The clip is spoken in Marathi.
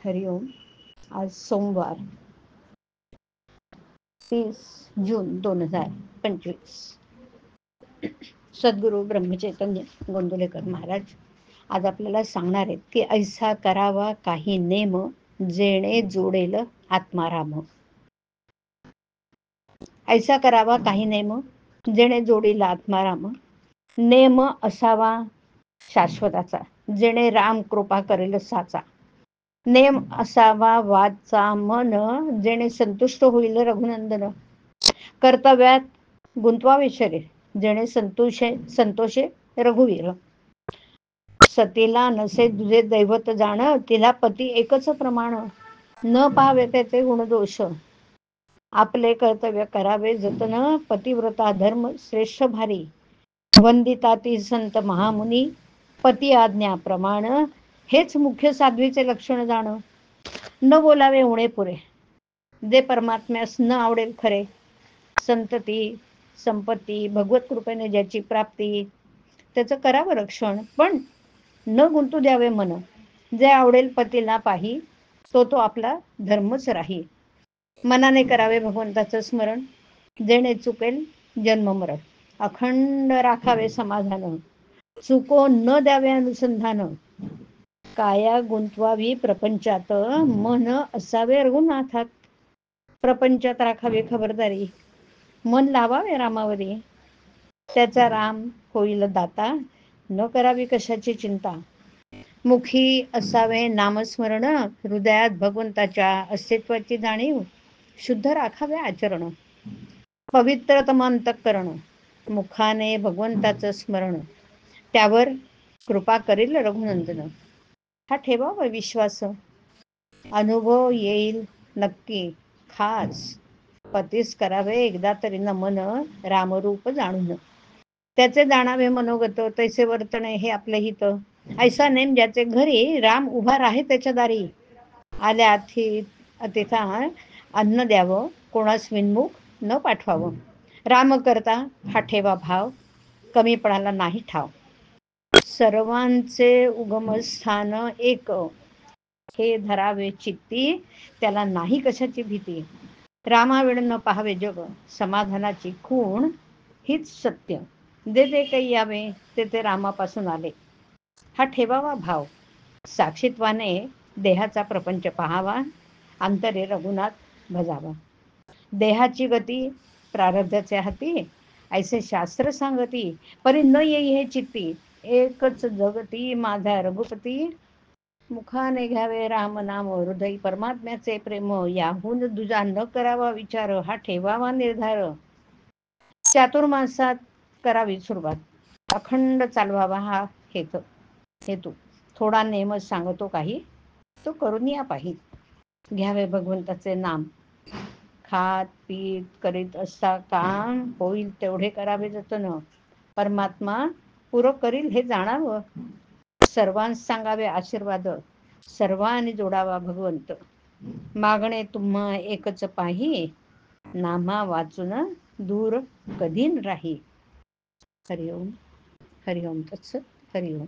हरिओम. आज सोमवार 30 जून 2025. सद्गुरू ब्रह्मचैतन्य गोंदवलेकर महाराज आज आपल्याला सांगणार आहेत की ऐसा करावा काही नेम जेणे जोडेल आत्माराम. ऐसा करावा काही नेम जेणे जोडील आत्माराम. नेम असावा शाश्वताचा जेणे राम कृपा करेल साचा. नेम असावा वाचा मन जेणे संतुष्ट होईल रघुनंदन. कर्तव्यात गुंतवावे शरीर जेणे संतोषे रघुवीर. सतीला नसे तुझे दैवत जाण तिला पती एकच प्रमाण. न पाहावे त्याचे गुणदोष आपले कर्तव्य करावे जतन. पतिव्रता धर्म श्रेष्ठ भारी वंदिता ती संत महामुनी. पती आज्ञा प्रमाण हेच मुख्य साध्वीचे लक्षण जाण. न बोलावे उणे पुरे जे परमात्म्यास न आवडेल खरे. संतती संपत्ती भगवत कृपेने ज्याची प्राप्ती त्याचं करावं रक्षण. पण न गुंतू द्यावे मन जे आवडेल पतीला पाही तो आपला धर्मच राही. मनाने करावे भगवंताचं स्मरण जेणे चुकेल जन्म मरण. अखंड राखावे समाधान चुको न द्यावे अनुसंधान. काया गुंतवावी प्रपंचात मन असावे रघुनाथात. प्रपंचात राखावी खबरदारी मन लावावे रामावरी. त्याचा राम होईल दाता न करावी कशाची चिंता. मुखी असावे नामस्मरण हृदयात भगवंताच्या अस्तित्वाची जाणीव. शुद्ध राखावे आचरण पवित्रतम अंतःकरण. मुखाने भगवंताचं स्मरण त्यावर कृपा करील रघुनंदन. हा ठेवावा विश्वास अनुभव येईल नक्की खास. पतीस करावे एकदा तरी नमन रामरूप जाणून. त्याचे जाणावे मनोगत तैसे वर्तणे हे आपले हित. ऐसा नेम ज्याचे घरी राम उभा राहे त्याच्या दारी. आल्या अतिथा अन्न द्यावं कोणास विनमुख न पाठवावं. राम करता हा ठेवा भाव कमीपणाला नाही ठाव. सर्वांचे उगमस्थान एक हे धरावे चित्ती त्याला नाही कशाची भीती. रामावेळ न पाहावे जग समाधानाची खूण हीच सत्य. जे काही यावे ते रामापासून आले हा ठेवावा भाव. साक्षीत्वाने देहाचा प्रपंच पाहावा अंतरे रघुनाथ भजावा. देहाची गती प्रारब्धाच्या हाती ऐसे शास्त्र सांगती. परी न येई हे चित्ती एकच जगती माझा रघुपती. मुखाने घ्यावे राम नाम हृदय परमात्म्याचे प्रेम. याहून दुजा न करावा विचार हा ठेवावा निर्धार. चातुर्मासात करावी सुरुवात अखंड चालवावा हा हेतू. थोडा नेम सांगतो काही तो करून या पाही. घ्यावे भगवंताचे नाम खात पीत करीत असता काम होईल तेवढे करावे जतन. परमात्मा पूरक करील हे जाणावं. सर्वांस सांगावे आशीर्वाद सर्वांनी जोडावा भगवंत. मागणे तुम्हा एकच पाही नामा वाचून दूर कधी राही. हरिओम हरिओम तत्सत हरिओम.